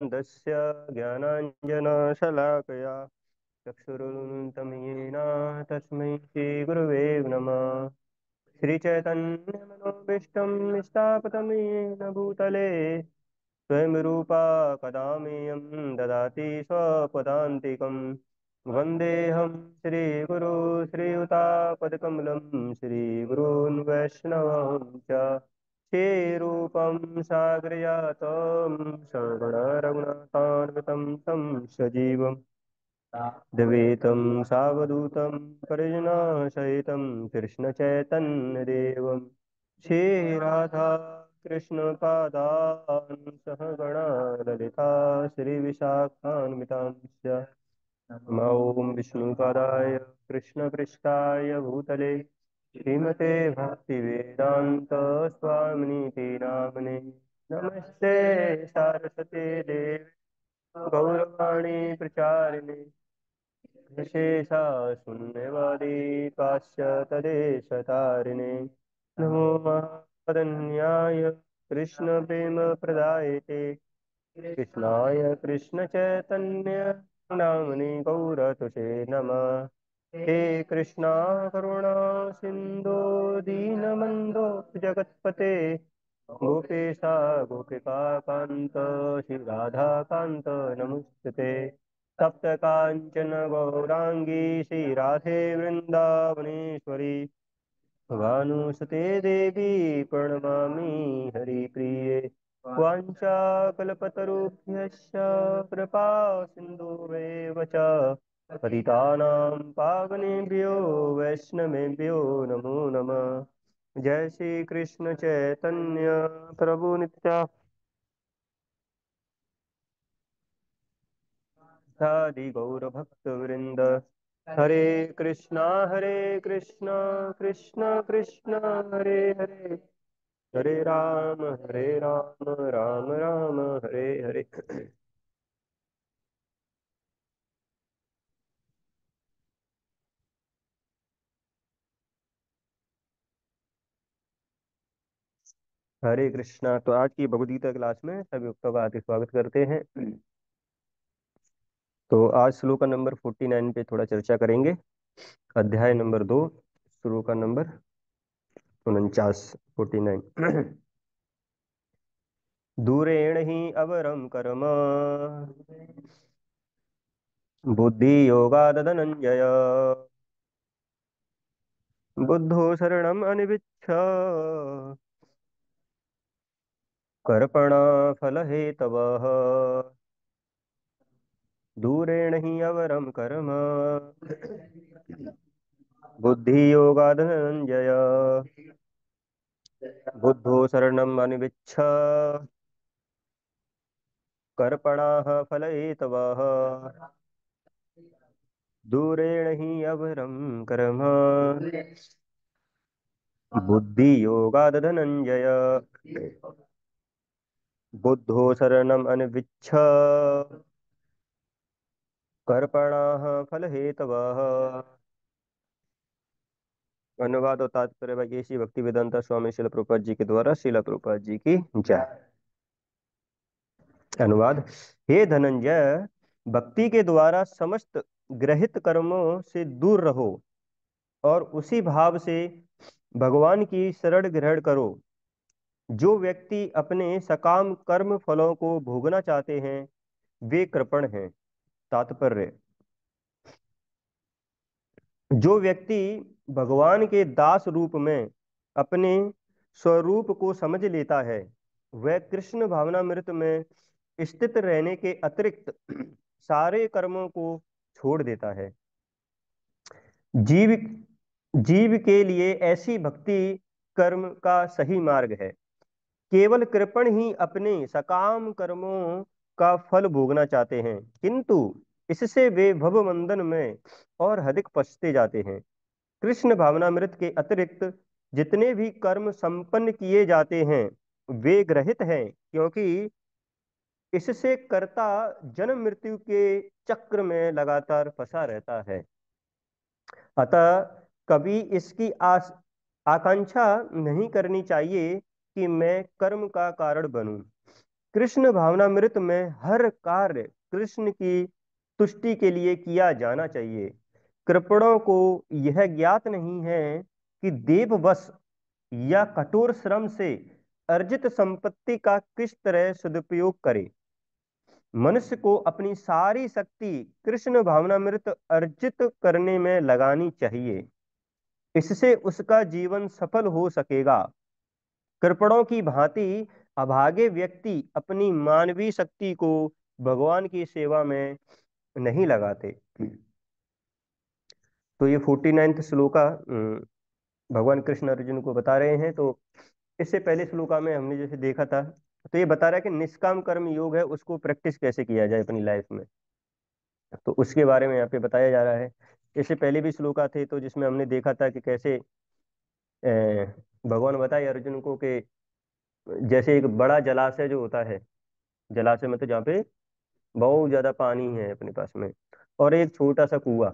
दस्य ज्ञानाञ्जनशलाकया चक्षुरुन्मिलितं येन तस्मै श्रीगुरवे नमः। श्रीचैतन्यमनोभीष्टं स्थापितं येन भूतले स्वयं रूपा कदा मह्यं ददाति स्वपदान्तिकं। वन्देऽहं श्रीगुरो श्रीयुतापदकमलं श्रीगुरून् वैष्णवं च श्रीरूपं सागरजातं शरणरघुनाथान्वितं तं सजीवम् द्वैतं सावधूतं परिजनसहितं कृष्णचैतन्यदेवं श्रीराधा कृष्णपादान् सहगणा ललिता श्रीविशाखान्वितांश्च ॐ विष्णुपादाय कृष्णपृष्ठाय भूतले श्रीमते भक्तिवेदान्त स्वामिनीति नामने नमस्ते सारस्वते देवे गौरवाणी प्रचारिणे विशेषा शून्यवादी पाश्चातदेशतारिणे नमो महावदन्याय कृष्णप्रेमप्रदायते कृष्णाय कृष्णचैतन्य नाम्नि गौरतुषे नमः। हे कृष्णा करुणा सिन्धो दीनबन्धो जगत्पते गोपेशा गोपिकान्त श्रीराधाकान्त नमोस्तुते। तप्त काञ्चन गौराङ्गी श्रीराधे वृन्दावनेश्वरी भानुसुते देवी प्रणमामि हरिप्रिये। वाञ्छाकल्पतरुभ्यश्च कृपा सिन्धुवेव च पतितानां पावनेभ्यो वैष्णवेभ्यो नमो नमः। जय श्री कृष्ण चैतन्य प्रभु नित्यादि गौर भक्त वृंद। हरे कृष्णा कृष्ण कृष्ण हरे हरे हरे राम राम राम हरे हरे। हरे कृष्णा। तो आज की भगवद गीता क्लास में सभी भक्तों का हार्दिक स्वागत करते हैं। तो आज श्लोक नंबर 49 पे थोड़ा चर्चा करेंगे। अध्याय नंबर 2, श्लोक नंबर 49। दूरेण हि अवरम कर्म बुद्धि योगाद धनंजय बुद्धो शरणम अनिविच्छ कर्पण फल हेतवः। दूरेण हि अवरम कर्म बुद्धि योगाद धनंजय बुद्धो शरणम अनिविच्छ कर्पणाः फल हेतवः। दूरेण हि अवरम कर्म बुद्धि योगाद धनंजय बुद्धो शरणम अनविच्छ कर्पणाः फल हेतवः। अनुवाद और तात्पर्य भाई श्री भक्ति वेदांता स्वामी शिल प्रभुपाद जी के द्वारा शिला प्रभुपाद जी की जय। अनुवाद। हे धनंजय, भक्ति के द्वारा समस्त ग्रहित कर्मों से दूर रहो और उसी भाव से भगवान की शरण ग्रहण करो। जो व्यक्ति अपने सकाम कर्म फलों को भोगना चाहते हैं वे कृपण हैं। तात्पर्य। जो व्यक्ति भगवान के दास रूप में अपने स्वरूप को समझ लेता है वह कृष्ण भावनामृत में स्थित रहने के अतिरिक्त सारे कर्मों को छोड़ देता है। जीव जीव के लिए ऐसी भक्ति कर्म का सही मार्ग है। केवल कृपण ही अपने सकाम कर्मों का फल भोगना चाहते हैं, किंतु इससे वे भवबंधन में और अधिक पछते जाते हैं। कृष्ण भावनामृत के अतिरिक्त जितने भी कर्म संपन्न किए जाते हैं वे ग्रहित हैं, क्योंकि इससे कर्ता जन्म मृत्यु के चक्र में लगातार फंसा रहता है। अतः कभी इसकी आकांक्षा नहीं करनी चाहिए कि मैं कर्म का कारण बनूं। कृष्ण भावनामृत में हर कार्य कृष्ण की तुष्टि के लिए किया जाना चाहिए। कृपणों को यह ज्ञात नहीं है कि देववश या कठोर श्रम से अर्जित संपत्ति का किस तरह सदुपयोग करे। मनुष्य को अपनी सारी शक्ति कृष्ण भावनामृत अर्जित करने में लगानी चाहिए। इससे उसका जीवन सफल हो सकेगा। कृपणों की भांति अभागे व्यक्ति अपनी मानवीय शक्ति को भगवान की सेवा में नहीं लगाते। तो ये 49वां श्लोका भगवान कृष्ण अर्जुन को बता रहे हैं। तो इससे पहले श्लोका में हमने जैसे देखा था, तो ये बता रहा है कि निष्काम कर्म योग है उसको प्रैक्टिस कैसे किया जाए अपनी लाइफ में। तो उसके बारे में यहाँ पे बताया जा रहा है। इससे पहले भी श्लोका थे तो जिसमें हमने देखा था कि कैसे भगवान बताए अर्जुन को कि जैसे एक बड़ा जलाशय जो होता है, जलाशय में तो जहाँ पे बहुत ज्यादा पानी है अपने पास में, और एक छोटा सा कुआं।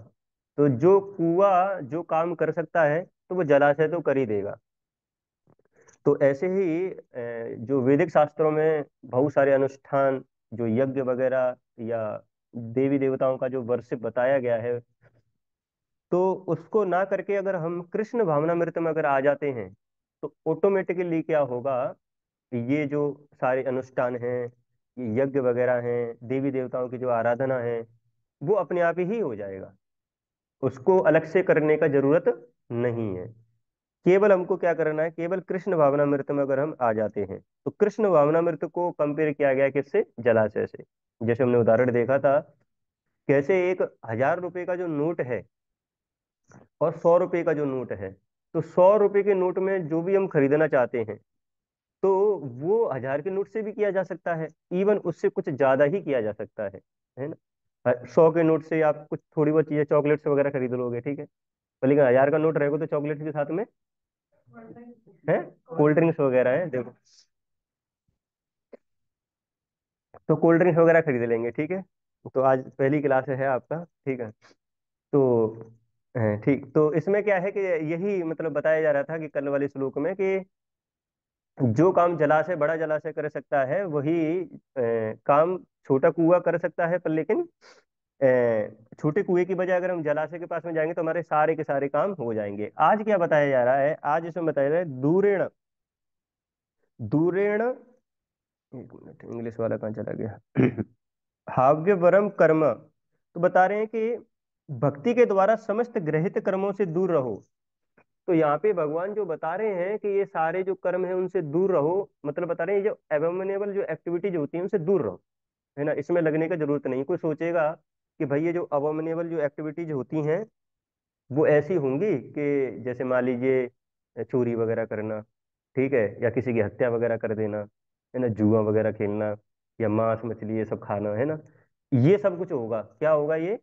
तो जो कुआं जो काम कर सकता है तो वो जलाशय तो कर ही देगा। तो ऐसे ही जो वैदिक शास्त्रों में बहुत सारे अनुष्ठान, जो यज्ञ वगैरह या देवी देवताओं का जो वर्शिप बताया गया है, तो उसको ना करके अगर हम कृष्ण भावनामृत में अगर आ जाते हैं तो ऑटोमेटिकली क्या होगा, ये जो सारे अनुष्ठान हैं, ये यज्ञ वगैरह हैं, देवी देवताओं की जो आराधना है, वो अपने आप ही हो जाएगा। उसको अलग से करने का जरूरत नहीं है। केवल हमको क्या करना है, केवल कृष्ण भावनामृत में अगर हम आ जाते हैं। तो कृष्ण भावनामृत को कंपेयर किया गया किससे, जलाशय से। जैसे हमने उदाहरण देखा था, कैसे 1,000 रुपए का जो नोट है और 100 रुपए का जो नोट है, तो 100 रुपए के नोट में जो भी हम खरीदना चाहते हैं, तो वो 1,000 के नोट से भी किया जा सकता है। इवन उससे कुछ ज्यादा ही किया जा सकता है ना। 100 के नोट से आप कुछ थोड़ी बहुत चीजें, चॉकलेट्स वगैरह खरीद लोगे, ठीक है। पर लेकिन 1,000 का नोट रहेगा तो चॉकलेट्स के साथ में है कोल्ड ड्रिंक्स वगैरह है, देखो। तो कोल्ड ड्रिंक्स वगैरह खरीद लेंगे, ठीक है। तो आज पहली क्लास है आपका, ठीक है। तो ठीक, तो इसमें क्या है कि यही मतलब बताया जा रहा था कि कल वाले श्लोक में कि जो काम जलाशय, बड़ा जलाशय कर सकता है, वही काम छोटा कुआं कर सकता है। पर लेकिन छोटे कुएं की बजाय अगर हम जलाशय के पास में जाएंगे तो हमारे सारे के सारे काम हो जाएंगे। आज क्या बताया जा रहा है, आज इसमें बताया जा रहा है दूरेण। दूरेण, एक मिनट, इंग्लिश वाला कहाँ चला गया हाव्यवरम कर्म। तो बता रहे हैं कि भक्ति के द्वारा समस्त गृहित कर्मों से दूर रहो। तो यहाँ पे भगवान जो बता रहे हैं कि ये सारे जो कर्म है उनसे दूर रहो, मतलब बता रहे हैं ये जो एबोमिनेबल जो एक्टिविटीज होती है उनसे दूर रहो, है ना। इसमें लगने का जरूरत नहीं। कोई सोचेगा कि भाई ये जो अबोमिनेबल जो एक्टिविटीज होती हैं वो ऐसी होंगी कि जैसे मान लीजिए चोरी वगैरह करना, ठीक है, या किसी की हत्या वगैरह कर देना, है ना, जुआ वगैरह खेलना, या मांस मछली ये सब खाना, है ना, ये सब कुछ होगा। क्या होगा ये,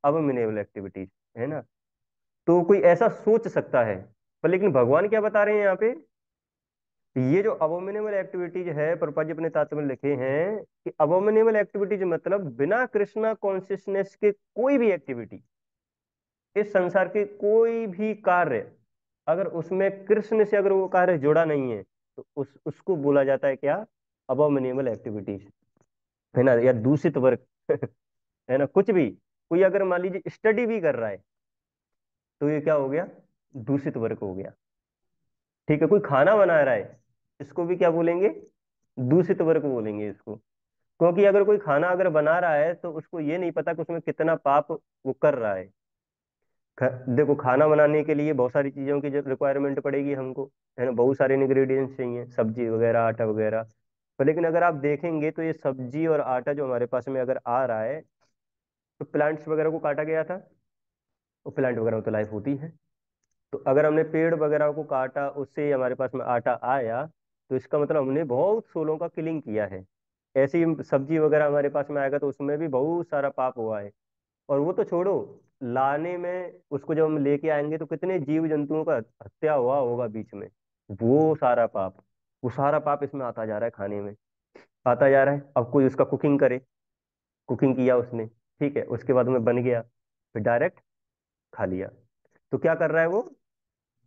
अबोमिनेबल एक्टिविटीज, है ना। तो कोई ऐसा सोच सकता है, पर लेकिन भगवान क्या बता रहे हैं यहाँ पे, ये जो अबोमिनेबल एक्टिविटीज है, प्रभुपाद जी अपने तात्पर्य में लिखे हैं कि अबोमिनेबल एक्टिविटीज मतलब बिना कृष्णा कॉन्शियसनेस के कोई भी एक्टिविटी, इस संसार के कोई भी कार्य, अगर उसमें कृष्ण से अगर वो कार्य जुड़ा नहीं है तो उसको बोला जाता है क्या, अबोमिनेबल एक्टिविटीज, है ना, या दूषित वर्क है ना। कुछ भी, कोई अगर मान लीजिए स्टडी भी कर रहा है तो ये क्या हो गया, दूषित वर्क हो गया, ठीक है। कोई खाना बना रहा है, इसको भी क्या बोलेंगे, दूषित वर्क बोलेंगे इसको। क्योंकि अगर कोई खाना अगर बना रहा है तो उसको ये नहीं पता कि उसमें कितना पाप वो कर रहा है। देखो, खाना बनाने के लिए बहुत सारी चीजों की रिक्वायरमेंट पड़ेगी हमको, है ना, बहुत सारे इंग्रेडिएंट्स चाहिए, सब्जी वगैरह, आटा वगैरह। पर लेकिन अगर आप देखेंगे तो ये सब्जी और आटा जो हमारे पास में अगर आ रहा है, तो प्लांट्स वगैरह को काटा गया था, तो प्लांट वगैरह में तो लाइफ होती है। तो अगर हमने पेड़ वगैरह को काटा, उससे हमारे पास में आटा आया, तो इसका मतलब हमने बहुत सोलों का किलिंग किया है। ऐसे ही सब्जी वगैरह हमारे पास में आएगा तो उसमें भी बहुत सारा पाप हुआ है। और वो तो छोड़ो, लाने में उसको जब हम लेके आएंगे तो कितने जीव जंतुओं का हत्या हुआ होगा बीच में, वो सारा पाप, वो सारा पाप इसमें आता जा रहा है, खाने में आता जा रहा है। अब कोई उसका कुकिंग करे, कुकिंग किया उसने, ठीक है, उसके बाद में बन गया, फिर डायरेक्ट खा लिया, तो क्या कर रहा है वो,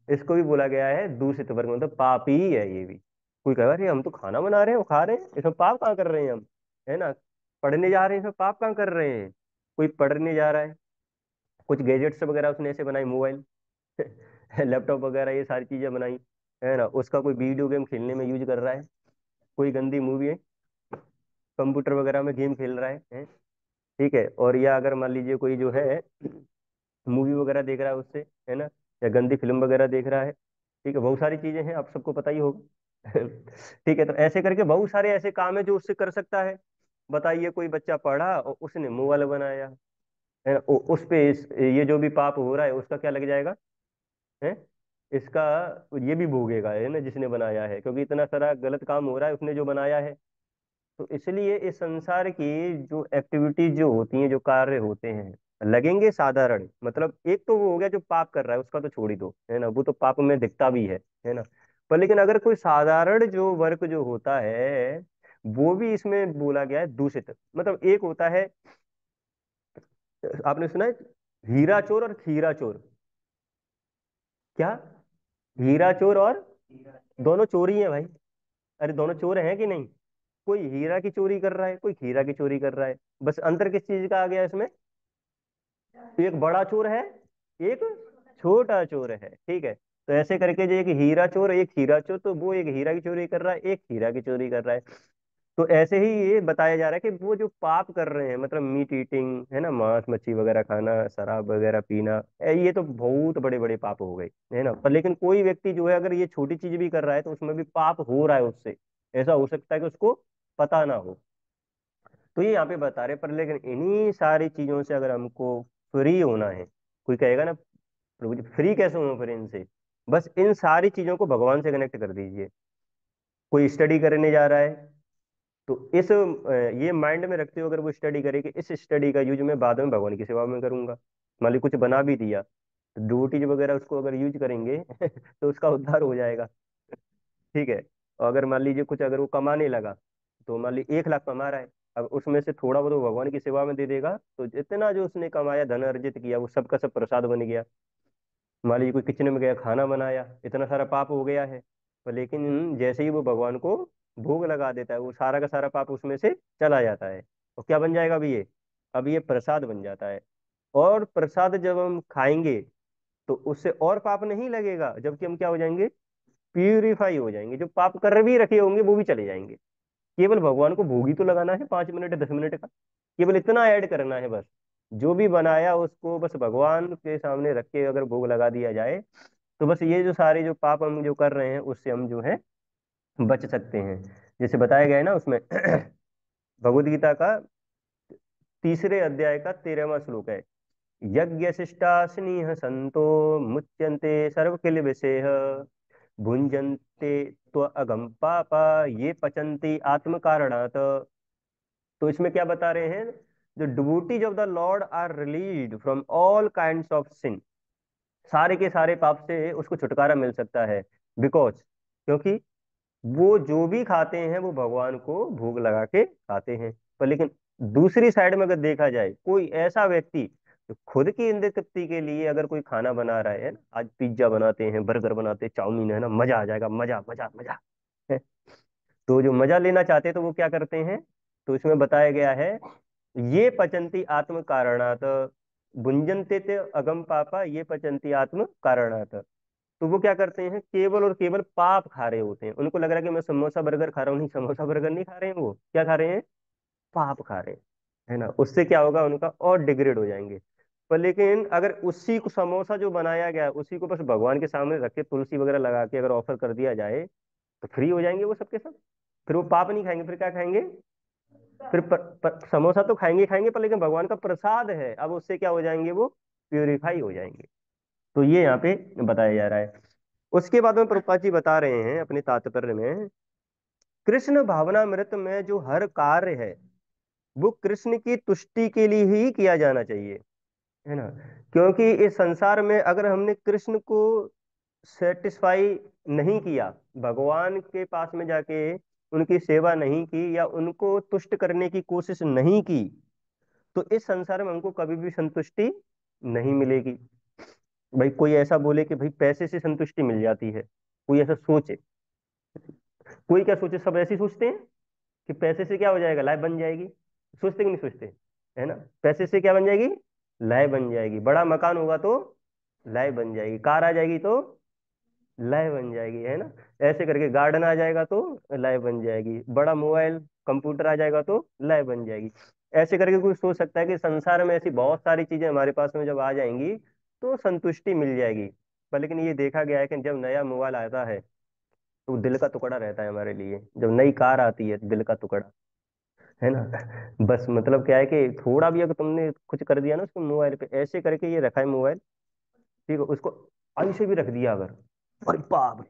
इसको भी बोला गया है दूषित वर्ग, मतलब पापी ही है ये भी। कोई कहेगा अरे हम तो खाना बना रहे हैं, वो खा रहे हैं, इसमें पाप कहाँ कर रहे हैं हम, है ना। पढ़ने जा रहे हैं, इसमें पाप कहाँ कर रहे हैं। कोई पढ़ने जा रहा है, कुछ गैजेट्स वगैरह उसने ऐसे बनाई, मोबाइल लैपटॉप वगैरह ये सारी चीजें बनाई, है ना, उसका कोई वीडियो गेम खेलने में यूज कर रहा है, कोई गंदी मूवी है, कंप्यूटर वगैरह में गेम खेल रहा है, ठीक है। और या अगर मान लीजिए कोई जो है मूवी वगैरह देख रहा है उससे, है ना, या गंदी फिल्म वगैरह देख रहा है, ठीक है, बहुत सारी चीजें हैं, आप सबको पता ही होगा। ठीक है, तो ऐसे करके बहुत सारे ऐसे काम है जो उससे कर सकता है। बताइए कोई बच्चा पढ़ा और उसने मोबाइल बनाया, है ना, उस पे ये जो भी पाप हो रहा है उसका क्या लग जाएगा, है इसका, ये भी भोगेगा, है ना, जिसने बनाया है, क्योंकि इतना सारा गलत काम हो रहा है उसने जो बनाया है। तो इसलिए इस संसार की जो एक्टिविटीज जो होती हैं, जो कार्य होते हैं, लगेंगे साधारण, मतलब एक तो वो हो गया जो पाप कर रहा है उसका तो छोड़ ही दो, है ना, वो तो पाप में दिखता भी है ना। पर लेकिन अगर कोई साधारण जो वर्क जो होता है, वो भी इसमें बोला गया है दूषित। मतलब एक होता है, आपने सुना है हीरा चोर और खीरा चोर, क्या, हीरा चोर और, दोनों चोरी हैं भाई। अरे दोनों चोर हैं कि नहीं। कोई हीरा की चोरी कर रहा है, कोई खीरा की चोरी कर रहा है, बस अंतर किस चीज का आ गया इसमें, एक बड़ा चोर है, एक छोटा चोर है, ठीक है। तो ऐसे करके जो एक हीरा चोर एक हीरा चोर, तो वो एक हीरा की चोरी कर रहा है, एक हीरा की चोरी कर रहा है। तो ऐसे ही ये बताया जा रहा है कि वो जो पाप कर रहे हैं, मतलब मीट ईटिंग, है ना, मांस मच्छी वगैरह खाना, शराब वगैरह पीना, ये तो बहुत बड़े बड़े पाप हो गए, है ना। पर लेकिन कोई व्यक्ति जो है अगर ये छोटी चीज भी कर रहा है तो उसमें भी पाप हो रहा है उससे, ऐसा हो सकता है कि उसको पता ना हो। तो ये यहाँ पे बता रहे, पर लेकिन इन्हीं सारी चीजों से अगर हमको फ्री होना है, कोई कहेगा ना प्रभु जी फ्री कैसे हो फिर इनसे, बस इन सारी चीजों को भगवान से कनेक्ट कर दीजिए। कोई स्टडी करने जा रहा है, तो इस ये माइंड में रखते हुए अगर वो स्टडी करे कि इस स्टडी का यूज मैं बाद में भगवान की सेवा में करूंगा, मान ली कुछ बना भी दिया, तो ड्यूटीज वगैरह उसको अगर यूज करेंगे तो उसका उद्धार हो जाएगा, ठीक है। और अगर मान लीजिए कुछ अगर वो कमाने लगा, तो मान ली 1 लाख कमा रहा है, अब उसमें से थोड़ा बहुत वो भगवान की सेवा में दे देगा, तो जितना जो उसने कमाया धन अर्जित किया वो सबका सब प्रसाद बन गया। मान लीजिए कोई किचन में गया खाना बनाया, इतना सारा पाप हो गया है, पर लेकिन जैसे ही वो भगवान को भोग लगा देता है, वो सारा का सारा पाप उसमें से चला जाता है। और क्या बन जाएगा अभी ये, अब ये प्रसाद बन जाता है। और प्रसाद जब हम खाएंगे तो उससे और पाप नहीं लगेगा, जबकि हम क्या हो जाएंगे, प्यूरिफाई हो जाएंगे, जो पाप कर भी रखे होंगे वो भी चले जाएंगे। केवल भगवान को भोग ही तो लगाना है 5 मिनट 10 मिनट का, केवल इतना ऐड करना है बस। जो भी बनाया उसको बस भगवान के सामने रख के अगर भोग लगा दिया जाए, तो बस ये जो सारे जो पाप हम जो कर रहे हैं उससे हम जो है बच सकते हैं। जैसे बताया गया है ना उसमें भगवत गीता का 3 अध्याय का 13वां श्लोक है, यज्ञ शिष्टासनीह संतो मुच्यन्ते सर्व किल विषेह भुंजन्ते तो अगम पापा ये पचन्ति आत्म कारणात्। तो इसमें क्या बता रहे हैं, जो devotees of the Lord are relieved from all kinds of sin, सारे के सारे पाप से उसको छुटकारा मिल सकता है। बिकॉज, क्योंकि वो जो भी खाते हैं वो भगवान को भोग लगा के खाते हैं। पर लेकिन दूसरी साइड में अगर देखा जाए, कोई ऐसा व्यक्ति जो खुद की इंद्रिय तृप्ति के लिए अगर कोई खाना बना रहा है ना, आज पिज्जा बनाते हैं, बर्गर बनाते हैं, चाउमीन, है ना, मजा आ जाएगा, मजा मजा मजा है। तो जो मजा लेना चाहते हैं तो वो क्या करते हैं, तो इसमें बताया गया है, ये पचंती आत्म कारणात भुंजन्ते ते अगम पापा ये पचंती आत्म कारणात। तो वो क्या करते हैं, केवल और केवल पाप खा रहे होते हैं, उनको लग रहा है कि मैं समोसा बर्गर खा रहा हूँ, नहीं समोसा बर्गर नहीं खा रहे हैं, वो क्या खा रहे हैं, पाप खा रहे हैं, है ना। उससे क्या होगा, उनका और डिग्रेड हो जाएंगे। पर लेकिन अगर उसी को समोसा जो बनाया गया है उसी को बस भगवान के सामने रख के तुलसी वगैरह लगा के अगर ऑफर कर दिया जाए, तो फ्री हो जाएंगे वो सबके सब। फिर वो पाप नहीं खाएंगे, फिर क्या खाएंगे, फिर समोसा तो खाएंगे खाएंगे, पर लेकिन भगवान का प्रसाद है, अब उससे क्या हो जाएंगे, वो प्यूरिफाई हो जाएंगे। तो ये यहाँ पे बताया जा रहा है। उसके बाद में प्रभुपाद जी बता रहे हैं अपने तात्पर्य में, कृष्ण भावनामृत में जो हर कार्य है वो कृष्ण की तुष्टि के लिए ही किया जाना चाहिए, है ना। क्योंकि इस संसार में अगर हमने कृष्ण को सेटिस्फाई नहीं किया, भगवान के पास में जाके उनकी सेवा नहीं की या उनको तुष्ट करने की कोशिश नहीं की, तो इस संसार में हमको कभी भी संतुष्टि नहीं मिलेगी। भाई कोई ऐसा बोले कि भाई पैसे से संतुष्टि मिल जाती है, कोई ऐसा सोचे, कोई क्या सोचे, सब ऐसे ही सोचते हैं कि पैसे से क्या हो जाएगा, लाइफ बन जाएगी। सोचते कि नहीं सोचते, है ना। पैसे से क्या बन जाएगी, लाइफ बन जाएगी। बड़ा मकान होगा तो लाइफ बन जाएगी, कार आ जाएगी तो लाइफ बन जाएगी, है ना। ऐसे करके गार्डन आ जाएगा तो लाइफ बन जाएगी, बड़ा मोबाइल कंप्यूटर आ जाएगा तो लाइफ बन जाएगी। ऐसे करके कोई सोच सकता है कि संसार में ऐसी बहुत सारी चीजें हमारे पास में जब आ जाएंगी तो संतुष्टि मिल जाएगी। पर लेकिन ये देखा गया है कि जब नया मोबाइल आता है तो दिल का टुकड़ा रहता है हमारे लिए, जब नई कार आती है तो दिल का टुकड़ा, है ना। बस मतलब क्या है कि थोड़ा भी अगर तुमने कुछ कर दिया ना उसको मोबाइल पे, ऐसे करके ये रखा है मोबाइल, ठीक है, उसको ऐसे भी रख दिया अगर, अरे बाप रे,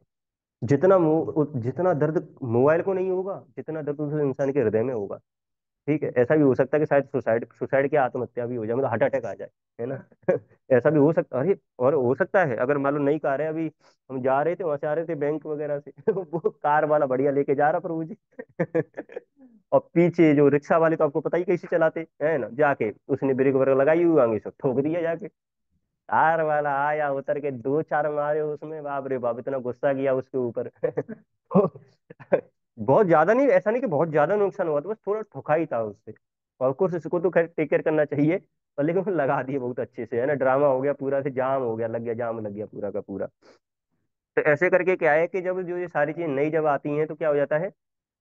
जितना दर्द मोबाइल को नहीं होगा जितना दर्द उस इंसान के हृदय में होगा। ठीक है, ऐसा भी हो सकता है कि शायद सुसाइड सुसाइड की आत्महत्या भी हो जाए, मतलब हार्ट अटैक आ जाए, है ना। ऐसा भी हो सकता, अरे और हो सकता है अगर मान लो नई कार है, अभी हम जा रहे थे वहां से आ रहे थे बैंक वगैरह से, वो कार वाला बढ़िया लेके जा रहा प्रभु जी। और पीछे जो रिक्शा वाले तो आपको पता ही कैसे चलाते है ना, जाके उसने ब्रेक वगैरह लगाई हुई आगे से ठोक दिया जाके। कार वाला आया उतर के दो चार मारे उसमें, बाप रे बाप, इतना गुस्सा किया उसके ऊपर। बहुत ज्यादा नहीं, ऐसा नहीं कि बहुत ज्यादा नुकसान हुआ, तो बस थोड़ा ठुका ही था उससे। और कोर्स इसको तो खैर टेक केयर करना चाहिए, पर लेकिन वो लगा दिए बहुत अच्छे से, है ना। ड्रामा हो गया पूरा, से जाम हो गया, लग गया, जाम लग गया पूरा का पूरा। तो ऐसे करके क्या है कि जब जो ये सारी चीजें नई जब आती हैं तो क्या हो जाता है,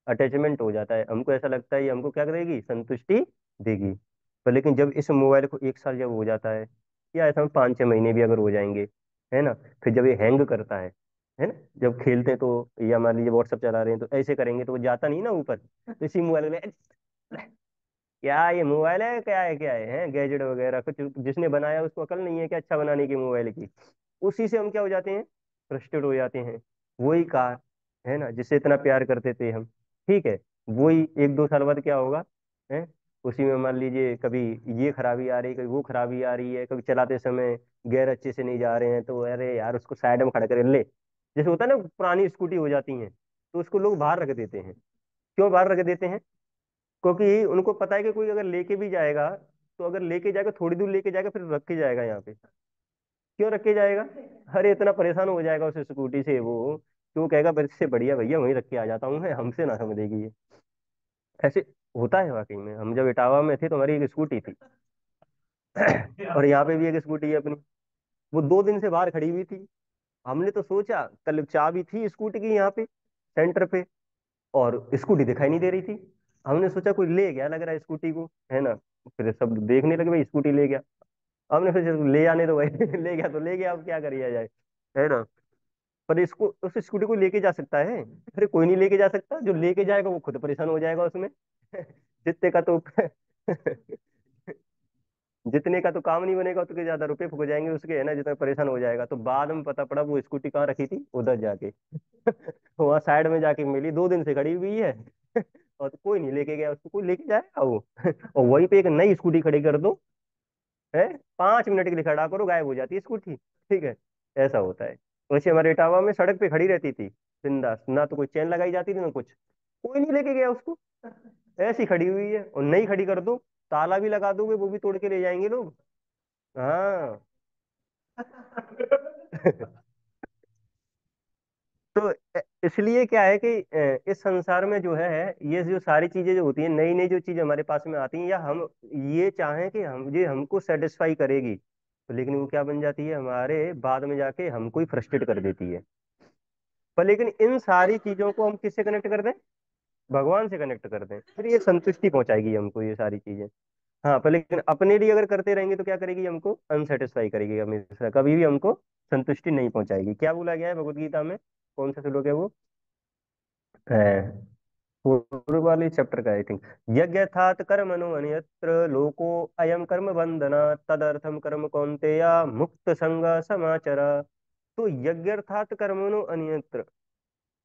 अटैचमेंट हो जाता है, हमको ऐसा लगता है ये हमको क्या करेगी, संतुष्टि देगी। पर लेकिन जब इस मोबाइल को एक साल जब हो जाता है, या ऐसा 5-6 महीने भी अगर हो जाएंगे, है ना, फिर जब ये हैंग करता है ना, जब खेलते हैं तो, या मान लीजिए व्हाट्सअप चला रहे हैं तो ऐसे करेंगे तो वो जाता नहीं ना ऊपर, तो इसी मोबाइल में क्या ये मोबाइल है, क्या है गैजेट वगैरह कुछ, जिसने बनाया उसको अकल नहीं है क्या अच्छा बनाने की मोबाइल की। उसी से हम क्या हो जाते हैं, फ्रस्ट्रेट हो जाते हैं। वही कार, है ना, जिससे इतना प्यार करते थे हम, ठीक है, वही 1-2 साल बाद क्या होगा, है, उसी में मान लीजिए कभी ये खराबी आ रही है, कभी वो खराबी आ रही है, कभी चलाते समय गियर अच्छे से नहीं जा रहे हैं तो अरे यार उसको साइड में खड़ा कर ले। जैसे होता है ना, पुरानी स्कूटी हो जाती है तो उसको लोग बाहर रख देते हैं। क्यों बाहर रख देते हैं, क्योंकि उनको पता है कि कोई अगर लेके भी जाएगा, तो अगर लेके जाएगा थोड़ी दूर लेके जाएगा फिर रख के जाएगा यहाँ पे। क्यों रख के जाएगा, अरे इतना परेशान हो जाएगा उस स्कूटी से वो, क्यों कहेगा बस से बढ़िया भैया वहीं रख के आ जाता हूँ मैं, हमसे ना समझेगी ये। ऐसे होता है वाकई में। हम जब इटावा में थे तो हमारी एक स्कूटी थी, और यहाँ पे भी एक स्कूटी है अपनी, वो 2 दिन से बाहर खड़ी हुई थी। हमने तो सोचा, कल चाबी थी स्कूटी की यहाँ पे सेंटर पे, और स्कूटी दिखाई नहीं दे रही थी। हमने सोचा कोई ले गया लग रहा है स्कूटी को, है ना। फिर सब देखने लगे भाई स्कूटी ले गया। हमने फिर चलो ले आने दो भाई, ले गया तो ले गया, अब क्या करिए जाए, है ना। पर इसको उस स्कूटी को लेके जा सकता है, अरे कोई नहीं लेके जा सकता, जो लेके जाएगा वो खुद परेशान हो जाएगा उसमें। जितने का तो जितने का तो काम नहीं बनेगा उतने ज्यादा रुपए फूक जाएंगे उसके, है ना, जितना परेशान हो जाएगा। तो बाद में पता पड़ा वो स्कूटी कहाँ रखी थी, उधर जाके। वहां साइड में जाके मिली, 2 दिन से खड़ी हुई है। और तो कोई नहीं लेके गया उसको, कोई लेके जाएगा वो। और वहीं पे एक नई स्कूटी खड़ी कर दो, है, 5 मिनट के लिए खड़ा करो, गायब हो जाती है स्कूटी, ठीक है। ऐसा होता है। वैसे हमारे इटावा में सड़क पे खड़ी रहती थी बिंदास, ना तो कोई चेन लगाई जाती थी ना कुछ, कोई नहीं लेके गया उसको, ऐसी खड़ी हुई है। और नई खड़ी कर दो, ताला भी लगा दोगे वो भी तोड़ के ले जाएंगे लोग। हाँ। तो इसलिए क्या है कि इस संसार में जो है, ये जो सारी चीजें जो होती हैं, नई नई जो चीजें हमारे पास में आती हैं, या हम ये चाहें कि हम ये हमको सेटिस्फाई करेगी, तो लेकिन वो क्या बन जाती है हमारे बाद में जाके हमको ही फ्रस्ट्रेट कर देती है। पर लेकिन इन सारी चीजों को हम किससे कनेक्ट कर दें, भगवान से कनेक्ट कर दें, फिर ये संतुष्टि पहुंचाएगी हमको ये सारी चीजें। हाँ, पर लेकिन अपने लिए अगर करते रहेंगे तो क्या करेगी, हमको अनसेटिस्फाई करेगी हमेशा, कभी भी हमको संतुष्टि नहीं पहुंचाएगी। क्या बोला गया है भगवत गीता में, कौन सा श्लोक है वो, पूर्व वाले चैप्टर का आई थिंक, यज्ञार्थात कर्मणो अन्यत्र लोको अयम कर्म बंधना तदर्थम कर्म कौन्तेय मुक्त संग समाचर। तो यज्ञार्थात कर्मणो अन्यत्र,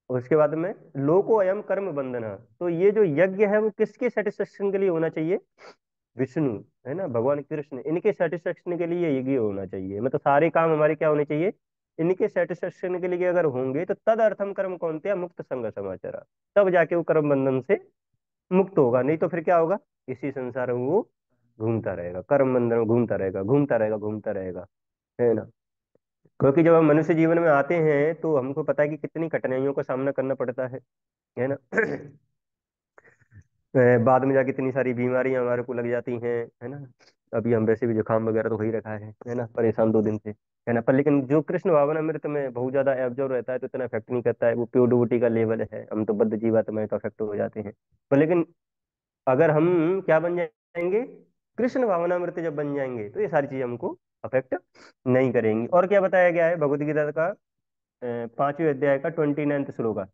उसके बाद में लोको अयम कर्म बंधना, तो ये जो यज्ञ है वो किसके सेटिस्फेक्शन के लिए होना चाहिए, विष्णु, है ना, भगवान कृष्ण, इनके सेटिस्फेक्शन के लिए ये होना चाहिए। मतलब सारे काम हमारे क्या होने चाहिए, इनके सेटिस्फेक्शन के लिए अगर होंगे तो तद अर्थम कर्म कौन्तेय मुक्त संग समाचार, तब जाके वो कर्म बंधन से मुक्त होगा। नहीं तो फिर क्या होगा, इसी संसार में वो घूमता रहेगा, कर्म बंधन में घूमता रहेगा, घूमता रहेगा, घूमता रहेगा, है ना। क्योंकि जब हम मनुष्य जीवन में आते हैं तो हमको पता है कि कितनी कठिनाइयों का सामना करना पड़ता है ना। बाद में जाके इतनी सारी बीमारियां हमारे को लग जाती हैं, है ना। अभी हम वैसे भी जुकाम वगैरह तो हो ही रखा है ना, परेशान 2 दिन से, है ना। पर लेकिन जो कृष्ण भावनामृत में बहुत ज्यादा एब्जॉर्व रहता है तो इतना इफेक्ट नहीं करता है, वो प्योर डिवोटी का लेवल है, हम तो बद्ध जीवात्मा में तो अफेक्ट हो जाते हैं। पर लेकिन अगर हम क्या बन जाएंगे, कृष्ण भावनामृत जब बन जाएंगे तो ये सारी चीजें हमको अफेक्ट नहीं करेंगी। और क्या बताया गया है भगवत गीता का 5वें अध्याय का 29वां श्लोक।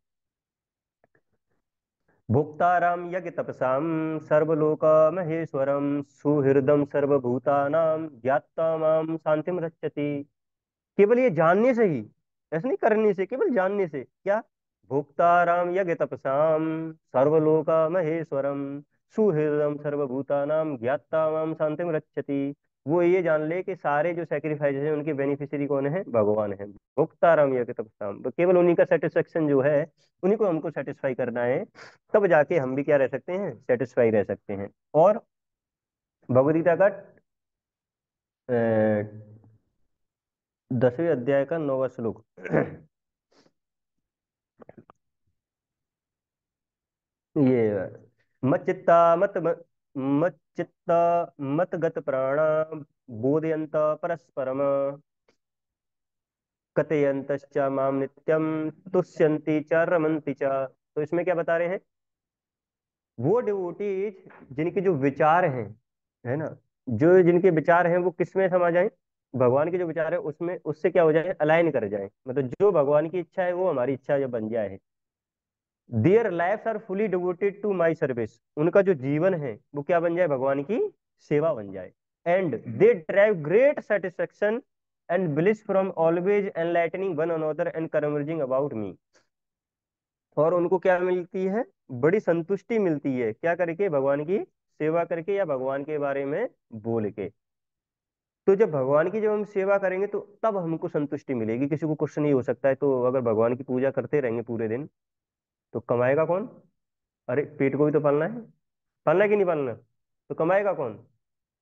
भोक्ताराम यज्ञ तपसाम सर्वलोक महेश्वरम सुहृदम सर्वभूतानाम ज्ञात्वा माम शांतिम रक्षति। केवल ये जानने से ही, ऐसा नहीं करने से, केवल जानने से क्या, भोक्ताराम यज्ञ तपसाम सर्वलोक महेश्वरम सुहृदम सर्वभूतानाम ज्ञात्वा माम शांतिम रक्षति। वो ये जान ले कि सारे जो सेक्रीफाइस हैं उनके बेनिफिशियरी कौन है, भगवान है। भोक्ताराम यज्ञ तपसाम, तो केवल उन्हीं का सेटिस्फेक्शन जो है, उन्हीं को हमको सेटिस्फाई करना है, तब जाके हम भी क्या रह सकते हैं, सेटिस्फाई रह सकते हैं। और भगवद गीता का 10वें अध्याय का 9वां श्लोक। ये मत चित्ता मत चित्ता मत गत प्राणा बोधयंत परस्परम कथयंतश्च माम नित्यम तुष्यन्ति च रमन्ति च। तो इसमें क्या बता रहे हैं, वो डिवोटीज जिनके जो विचार हैं, है ना, जो जिनके विचार हैं वो किस में समा जाए, भगवान के जो विचार है उसमें, उससे क्या हो जाए, अलाइन कर जाए। मतलब जो भगवान की इच्छा है वो हमारी इच्छा जब बन जाए, their lives are fully devoted to my service, उनका जो जीवन है वो क्या बन जाए, भगवान की सेवा बन जाए। And they drive great satisfaction and bliss from always enlightening one another and converging about me. और उनको क्या मिलती है, बड़ी संतुष्टि मिलती है, क्या करके, भगवान की सेवा करके या भगवान के बारे में बोल के। तो जब भगवान की जब हम सेवा करेंगे तो तब हमको संतुष्टि मिलेगी। किसी को क्वेश्चन ये हो सकता है, तो अगर भगवान की पूजा करते रहेंगे पूरे दिन तो कमाएगा कौन? अरे पेट को भी तो पालना है, पालना है कि नहीं पालना, तो कमाएगा कौन?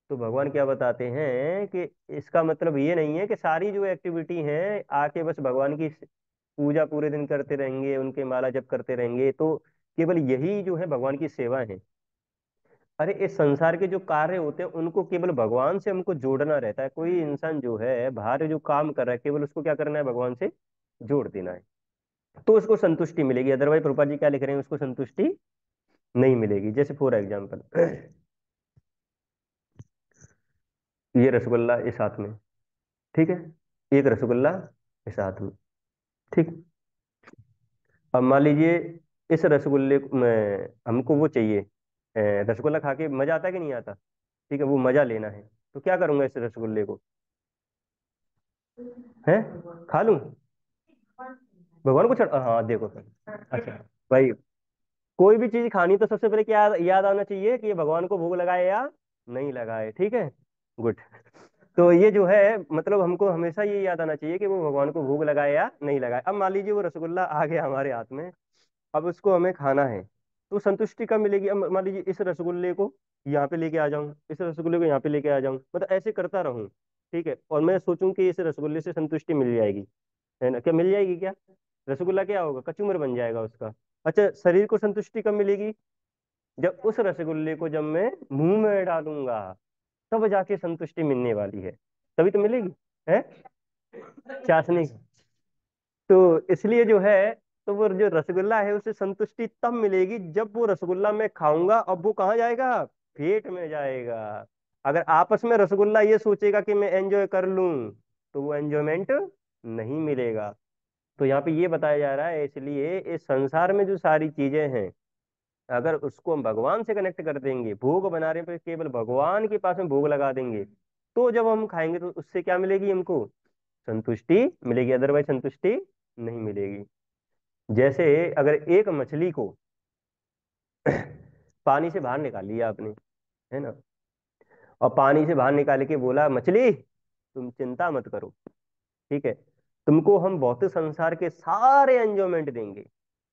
तो भगवान क्या बताते हैं कि इसका मतलब ये नहीं है कि सारी जो एक्टिविटी है आके बस भगवान की पूजा पूरे दिन करते रहेंगे, उनके माला जप करते रहेंगे, तो केवल यही जो है भगवान की सेवा है। अरे इस संसार के जो कार्य होते हैं उनको केवल भगवान से हमको जोड़ना रहता है। कोई इंसान जो है बाहर जो काम कर रहा है, केवल उसको क्या करना है, भगवान से जोड़ देना है, तो उसको संतुष्टि मिलेगी। अदरवाइज प्रभुपाद जी क्या लिख रहे हैं, उसको संतुष्टि नहीं मिलेगी। जैसे फॉर एग्जाम्पल, ये रसगुल्ला इस हाथ में, ठीक है, एक रसगुल्ला इस हाथ में, ठीक। अब मान लीजिए इस रसगुल्ले में हमको वो चाहिए, रसगुल्ला खा के मजा आता है कि नहीं आता, ठीक है, वो मजा लेना है, तो क्या करूंगा, इस रसगुल्ले को है खा लूं, भगवान को छोड़, हाँ देखो सर, अच्छा भाई, कोई भी चीज खानी तो सबसे पहले क्या याद आना चाहिए कि ये भगवान को भोग लगाए या नहीं लगाए, ठीक है, गुड। तो ये जो है, मतलब हमको हमेशा ये याद आना चाहिए कि वो भगवान को भोग लगाए या नहीं लगाए। अब मान लीजिए वो रसगुल्ला आ गया हमारे हाथ में, अब उसको हमें खाना है, तो संतुष्टि कब मिलेगी? अब मान लीजिए इस रसगुल्ले को यहाँ पे लेके आ जाऊं, इस रसगुल्ले को यहाँ पे लेके आ जाऊं, मतलब ऐसे करता रहूं, ठीक है, और मैं सोचूं कि इस रसगुल्ले से संतुष्टि मिल जाएगी, है ना, क्या मिल जाएगी क्या? रसगुल्ला क्या होगा, कचूमर बन जाएगा उसका। अच्छा, शरीर को संतुष्टि कब मिलेगी? जब उस रसगुल्ले को जब मैं मुंह में डालूंगा, तब जाके संतुष्टि मिलने वाली है, तभी तो मिलेगी, है चाशनी। तो इसलिए जो है, तो वो जो रसगुल्ला है उसे संतुष्टि तब मिलेगी जब वो रसगुल्ला मैं खाऊंगा, अब वो कहाँ जाएगा, पेट में जाएगा। अगर आपस में रसगुल्ला ये सोचेगा कि मैं एंजॉय कर लूं, तो वो एंजॉयमेंट नहीं मिलेगा। तो यहाँ पे ये बताया जा रहा है, इसलिए इस संसार में जो सारी चीजें हैं, अगर उसको हम भगवान से कनेक्ट कर देंगे, भोग बना रहे पे केवल भगवान के पास में भोग लगा देंगे, तो जब हम खाएंगे तो उससे क्या मिलेगी, हमको संतुष्टि मिलेगी, अदरवाइज संतुष्टि नहीं मिलेगी। जैसे अगर एक मछली को पानी से बाहर निकाल लिया आपने, है ना, और पानी से बाहर निकाल के बोला, मछली तुम चिंता मत करो, ठीक है, तुमको हम भौतिक संसार के सारे एंजॉयमेंट देंगे,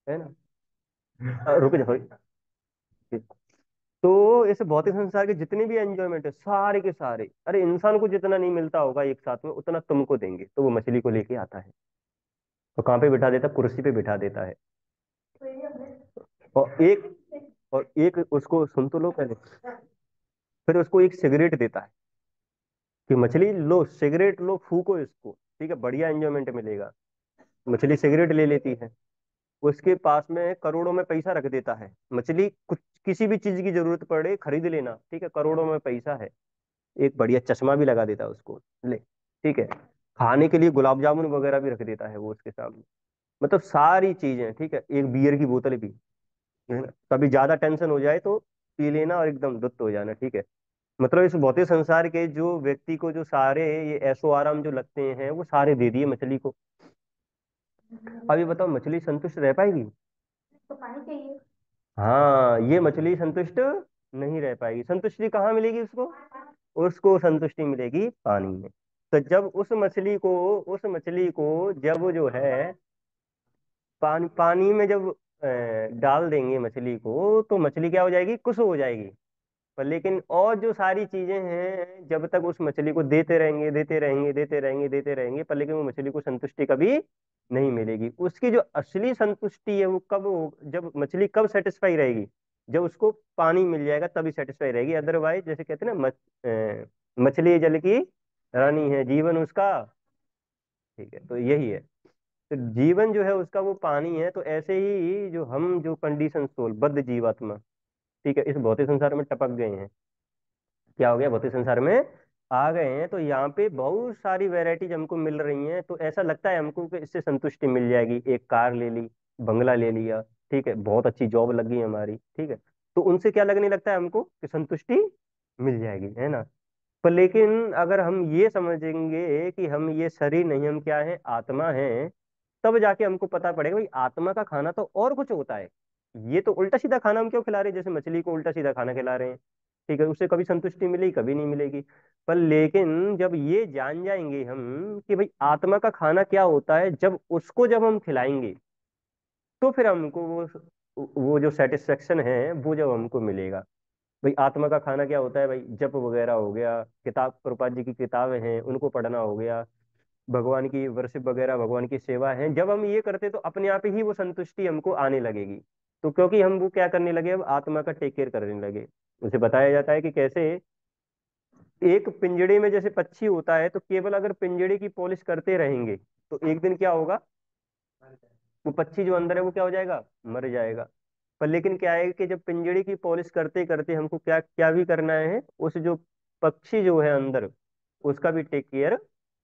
है ना। रुक जाओ, तो इस भौतिक संसार के जितने भी एंजॉयमेंट है सारे के सारे, अरे इंसान को जितना नहीं मिलता होगा एक साथ में उतना तुमको देंगे, तो वो मछली को लेके आता है। तो कहाँ पे बिठा देता है? कुर्सी पे बिठा देता है। और एक और एक उसको सुन तो लो पहले, फिर उसको एक सिगरेट देता है कि मछली लो सिगरेट लो, फूको इसको, ठीक है, बढ़िया एंजॉयमेंट मिलेगा। मछली सिगरेट ले लेती है। उसके पास में करोड़ों में पैसा रख देता है। मछली कुछ किसी भी चीज की जरूरत पड़े खरीद लेना, ठीक है, करोड़ों में पैसा है। एक बढ़िया चश्मा भी लगा देता है उसको, ले, ठीक है। खाने के लिए गुलाब जामुन वगैरह भी रख देता है वो उसके सामने। मतलब सारी चीजें, ठीक है, एक बियर की बोतल भी, है ना? कभी ज्यादा टेंशन हो जाए तो पी लेना और एकदम दुत्त हो जाना, ठीक है। मतलब इस भौतिक संसार के जो व्यक्ति को जो सारे ये ऐशो आराम जो लगते हैं वो सारे दे दिए मछली को। अब ये बताओ मछली संतुष्ट रह पाएगी? तो पानी चाहिए। हाँ, ये मछली संतुष्ट नहीं रह पाएगी। संतुष्टि कहाँ मिलेगी उसको? उसको संतुष्टि मिलेगी पानी में। तो जब उस मछली को जब जो है पानी पानी में जब डाल देंगे मछली को, तो मछली क्या हो जाएगी? कुछ हो जाएगी। पर लेकिन और जो सारी चीजें हैं जब तक उस मछली को देते रहेंगे देते रहेंगे देते रहेंगे देते रहेंगे, पर लेकिन वो मछली को संतुष्टि कभी नहीं मिलेगी। उसकी जो असली संतुष्टि है वो कब जब मछली कब सेटिस्फाई रहेगी? जब उसको पानी मिल जाएगा तभी सेटिस्फाई रहेगी। अदरवाइज जैसे कहते हैं ना, मछली जल की रानी है, जीवन उसका, ठीक है, तो यही है। तो जीवन जो है उसका वो पानी है। तो ऐसे ही जो हम जो कंडीशन सोल बद्ध जीवात्मा, ठीक है, इस भौतिक संसार में टपक गए हैं। क्या हो गया? भौतिक संसार में आ गए हैं, तो यहाँ पे बहुत सारी वैरायटीज हमको मिल रही हैं। तो ऐसा लगता है हमको कि इससे संतुष्टि मिल जाएगी। एक कार ले ली, बंगला ले लिया, ठीक है, बहुत अच्छी जॉब लग गई हमारी, ठीक है, तो उनसे क्या लगने लगता है हमको कि संतुष्टि मिल जाएगी, है ना? पर लेकिन अगर हम ये समझेंगे कि हम ये शरीर नहीं, हम क्या है? आत्मा है, तब जाके हमको पता पड़ेगा भाई आत्मा का खाना तो और कुछ होता है। ये तो उल्टा सीधा खाना हम क्यों खिला रहे हैं? जैसे मछली को उल्टा सीधा खाना खिला रहे हैं, ठीक है, उससे कभी संतुष्टि मिलेगी? कभी नहीं मिलेगी। पर लेकिन जब ये जान जाएंगे हम कि भाई आत्मा का खाना क्या होता है, जब हम खिलाएंगे, तो फिर हमको वो जो सेटिस्फेक्शन है वो जब हमको मिलेगा। भाई आत्मा का खाना क्या होता है? भाई जप वगैरह हो गया, किताब प्रभुपाद जी की किताबें हैं उनको पढ़ना हो गया, भगवान की वर्शिप वगैरह, भगवान की सेवा है। जब हम ये करते तो अपने आप ही वो संतुष्टि हमको आने लगेगी। तो क्योंकि हम वो क्या करने लगे? अब आत्मा का टेक केयर करने लगे। उसे बताया जाता है कि कैसे एक पिंजड़े में जैसे पक्षी होता है, तो केवल अगर पिंजड़े की पॉलिश करते रहेंगे तो एक दिन क्या होगा? वो पक्षी जो अंदर है वो क्या हो जाएगा? मर जाएगा। पर लेकिन क्या है कि जब पिंजड़े की पॉलिश करते करते हमको क्या क्या भी करना है, उस जो पक्षी जो है अंदर उसका भी टेक केयर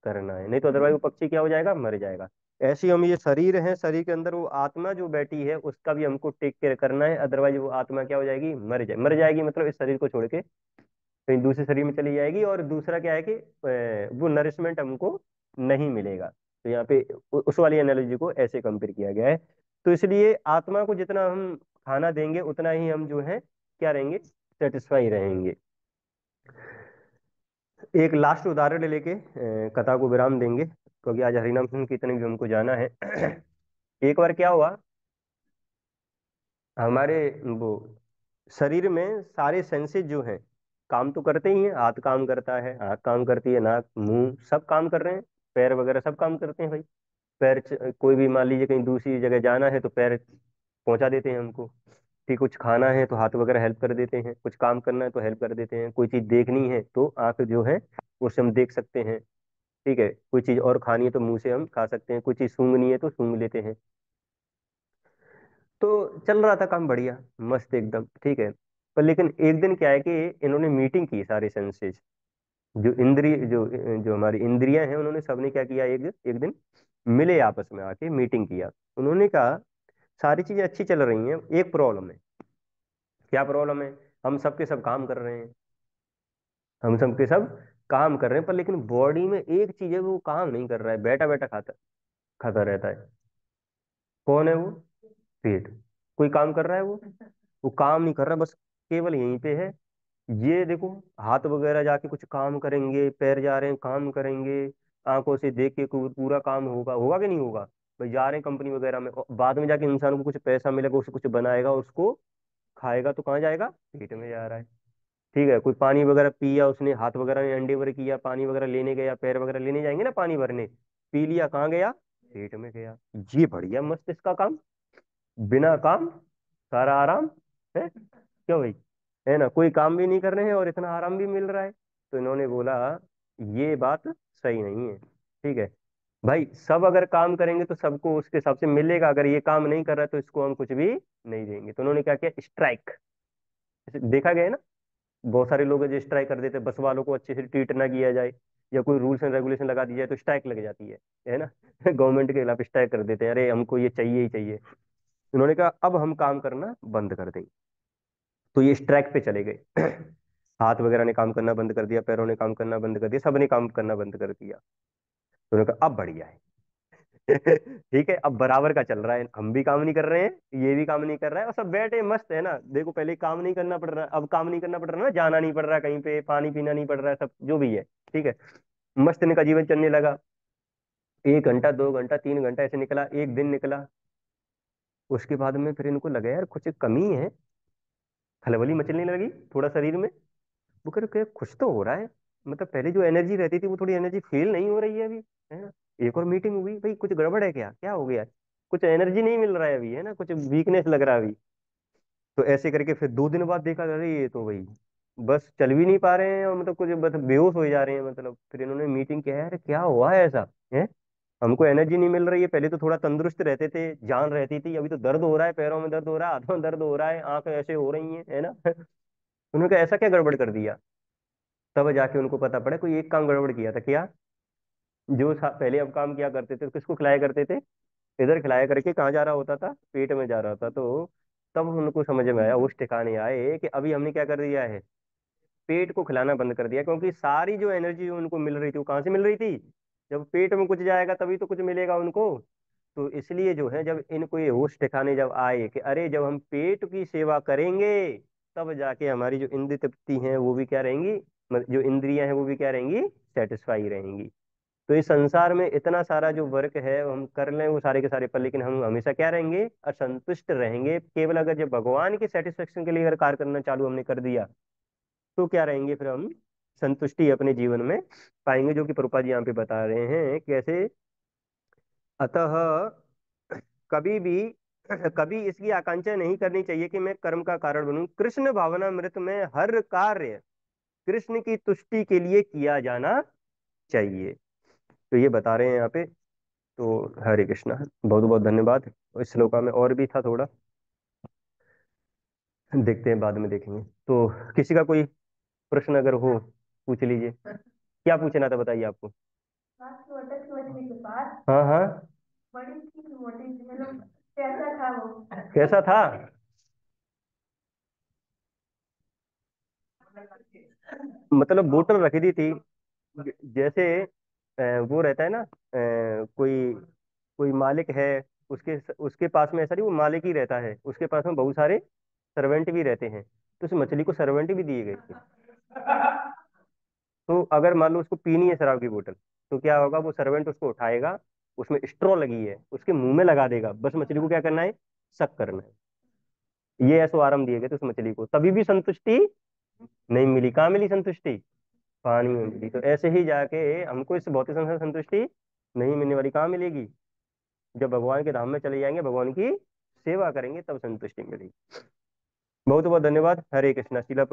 करना है, नहीं तो अदरवाइज वो पक्षी क्या हो जाएगा? मर जाएगा। ऐसे ही हम ये शरीर है, शरीर के अंदर वो आत्मा जो बैठी है उसका भी हमको टेक केयर करना है। अदरवाइज वो आत्मा क्या हो जाएगी? मर जाएगी, मतलब इस शरीर को छोड़ के कहीं दूसरे शरीर में चली जाएगी। और दूसरा क्या है कि वो नरिशमेंट हमको नहीं मिलेगा। तो यहाँ पे उस वाली एनालॉजी को ऐसे कंपेयर किया गया है। तो इसलिए आत्मा को जितना हम खाना देंगे उतना ही हम जो है क्या रहेंगे? सेटिस्फाई रहेंगे। एक लास्ट उदाहरण लेके कथा को विराम देंगे, क्योंकि आज हरिनाम संकीर्तन भी हमको जाना है। एक बार क्या हुआ, हमारे वो शरीर में सारे सेंसेस जो हैं काम तो करते ही हैं। हाथ काम करता है, आंख काम करती है, नाक मुंह सब काम कर रहे हैं, पैर वगैरह सब काम करते हैं भाई। कोई भी मान लीजिए कहीं दूसरी जगह जाना है तो पैर पहुंचा देते हैं हमको, कि कुछ खाना है तो हाथ वगैरह हेल्प कर देते हैं, कुछ काम करना है तो हेल्प कर देते हैं, कोई चीज देखनी है तो आंख जो है उससे हम देख सकते हैं, ठीक है, कोई चीज और खानी है तो मुंह से हम खा सकते हैं, कोई चीज सूंघनी है तो सूंघ लेते हैं। तो चल रहा था काम बढ़िया, मस्त एकदम, ठीक है। पर लेकिन एक दिन क्या है कि इन्होंने मीटिंग की, सारे सेंसेस जो इंद्रिय जो जो हमारी इंद्रियां हैं उन्होंने सबने क्या किया, एक एक दिन मिले आपस में आके मीटिंग किया। उन्होंने कहा सारी चीजें अच्छी चल रही हैं, एक प्रॉब्लम है। क्या प्रॉब्लम है? हम सबके सब काम कर रहे हैं, हम सबके सब काम कर रहे हैं, पर लेकिन बॉडी में एक चीज है वो काम नहीं कर रहा है, बैठा बैठा खाता खाता रहता है। कौन है वो? पेट। कोई काम कर रहा है वो काम नहीं कर रहा, बस केवल यहीं पे है। ये देखो, हाथ वगैरह जाके कुछ काम करेंगे, पैर जा रहे हैं काम करेंगे, आंखों से देख के पूरा काम होगा, होगा कि नहीं होगा? भाई जा रहे हैं कंपनी वगैरह में, और बाद में जाके इंसान को कुछ पैसा मिलेगा, उससे कुछ बनाएगा, उसको खाएगा तो कहाँ जाएगा, पेट में जा रहा है। ठीक है, कोई पानी वगैरह पिया उसने, हाथ वगैरह में एंडेवर किया, पानी वगैरह लेने गया, पैर वगैरह लेने जाएंगे ना पानी भरने, पी लिया, कहाँ गया, पेट में गया। ये बढ़िया मस्त इसका काम, बिना काम सारा आराम है, क्यों भाई, है ना, कोई काम भी नहीं कर रहे हैं और इतना आराम भी मिल रहा है। तो इन्होंने बोला ये बात सही नहीं है। ठीक है भाई, सब अगर काम करेंगे तो सबको उसके हिसाब से मिलेगा, अगर ये काम नहीं कर रहा तो इसको हम कुछ भी नहीं देंगे। तो उन्होंने क्या किया, स्ट्राइक। देखा गया है ना, बहुत सारे लोग हैं जो स्ट्राइक कर देते हैं, बस वालों को अच्छे से ट्रीट ना किया जाए या कोई रूल्स एंड रेगुलेशन लगा दी जाए तो स्ट्राइक लग जाती है ना। गवर्नमेंट के खिलाफ स्ट्राइक कर देते हैं, अरे हमको ये चाहिए ही चाहिए। उन्होंने कहा अब हम काम करना बंद कर देंगे। तो ये स्ट्राइक पे चले गए। हाथ वगैरह ने काम करना बंद कर दिया, पैरों ने काम करना बंद कर दिया, सबने काम करना बंद कर दिया। तो उन्होंने कहा अब बढ़िया है। ठीक है, अब बराबर का चल रहा है, हम भी काम नहीं कर रहे हैं, ये भी काम नहीं कर रहा है, और सब बैठे मस्त है ना। देखो पहले काम नहीं करना पड़ रहा, अब काम नहीं करना पड़ रहा ना, जाना नहीं पड़ रहा कहीं पे, पानी पीना नहीं पड़ रहा है, सब जो भी है। ठीक है, मस्त इनका जीवन चलने लगा। 1 घंटा, 2 घंटा, 3 घंटा ऐसे निकला, एक दिन निकला। उसके बाद में फिर इनको लगा यार कुछ कमी है, खलबली मचलने लगी थोड़ा शरीर में। वो कह रहे कुछ तो हो रहा है, मतलब पहले जो एनर्जी रहती थी वो थोड़ी एनर्जी फील नहीं हो रही है अभी, है ना। एक और मीटिंग हुई, भाई कुछ गड़बड़ है क्या, क्या हो गया, कुछ एनर्जी नहीं मिल रहा है अभी, है ना, कुछ वीकनेस लग रहा है अभी। तो ऐसे करके फिर 2 दिन बाद देखा, अरे ये तो भाई बस चल भी नहीं पा रहे हैं, और मतलब कुछ बस बेहोश हो जा रहे हैं, मतलब फिर इन्होंने मीटिंग किया है, अरे क्या हुआ है ऐसा, है हमको एनर्जी नहीं मिल रही है, पहले तो थोड़ा तंदुरुस्त रहते थे, जान रहती थी, अभी तो दर्द हो रहा है, पैरों में दर्द हो रहा है, हाथों में दर्द हो रहा है, आंखें ऐसे हो रही हैं, है ना। उन्होंने कहा ऐसा क्या गड़बड़ कर दिया। तब जाके उनको पता पड़ा कोई एक काम गड़बड़ किया था, क्या, जो पहले अब काम किया करते थे तो किसको खिलाया करते थे, इधर खिलाया करके कहाँ जा रहा होता था, पेट में जा रहा था। तो तब उनको समझ में आया, उस ठिकाने आए कि अभी हमने क्या कर दिया है, पेट को खिलाना बंद कर दिया, क्योंकि सारी जो एनर्जी उनको मिल रही थी वो कहाँ से मिल रही थी, जब पेट में कुछ जाएगा तभी तो कुछ मिलेगा उनको। तो इसलिए जो है, जब इनको ये होश ठिकाने जब आए कि अरे जब हम पेट की सेवा करेंगे तब जाके हमारी जो इंद्रिय तृप्ति हैं वो भी क्या रहेंगी, जो इंद्रियां हैं वो भी क्या रहेंगी, सेटिस्फाई रहेंगी। तो इस संसार में इतना सारा जो वर्क है वो हम कर लें वो सारे के सारे पर, लेकिन हम हमेशा क्या रहेंगे, असंतुष्ट रहेंगे। केवल अगर जब भगवान के सेटिस्फेक्शन के लिए अगर कार्य करना चालू हमने कर दिया तो क्या रहेंगे, फिर हम संतुष्टि अपने जीवन में पाएंगे, जो कि प्रभुपाद जी यहाँ पे बता रहे हैं कैसे। अतः कभी भी कभी इसकी आकांक्षा नहीं करनी चाहिए कि मैं कर्म का कारण बनूं। कृष्ण भावनामृत में हर कार्य कृष्ण की तुष्टि के लिए किया जाना चाहिए। तो ये बता रहे हैं यहाँ पे। तो हरे कृष्णा, बहुत बहुत धन्यवाद। इस श्लोका में और भी था थोड़ा, देखते हैं बाद में देखेंगे। तो किसी का कोई प्रश्न अगर हो पूछ लीजिए, क्या पूछना था बताइए आपको। लोटस मछली के पास, हाँ हाँ, बड़ी सी मोटी सी, मतलब कैसा था वो, कैसा था, मतलब बोतल रखी दी थी, जैसे वो रहता है ना, कोई कोई मालिक है, उसके उसके पास में ऐसा नहीं, वो मालिक ही रहता है, उसके पास में बहुत सारे सर्वेंट भी रहते हैं, तो उस मछली को सर्वेंट भी दिए गए थे। तो अगर मान लो उसको पीनी है शराब की बोतल, तो क्या होगा, वो सर्वेंट उसको उठाएगा, उसमें स्ट्रॉ लगी है उसके मुंह में लगा देगा, बस मछली को क्या करना है, सक करना है। ये ऐसो आराम दिए गए थे उस मछली को, तभी भी संतुष्टि नहीं मिली। कहाँ मिली संतुष्टि, पानी में मिली। तो ऐसे ही जाके हमको इस भौतिक संसार संतुष्टि नहीं मिलने वाली, कहाँ मिलेगी, जब भगवान के धाम में चले जाएंगे, भगवान की सेवा करेंगे तब संतुष्टि मिलेगी। बहुत बहुत धन्यवाद। हरे कृष्णा। शिला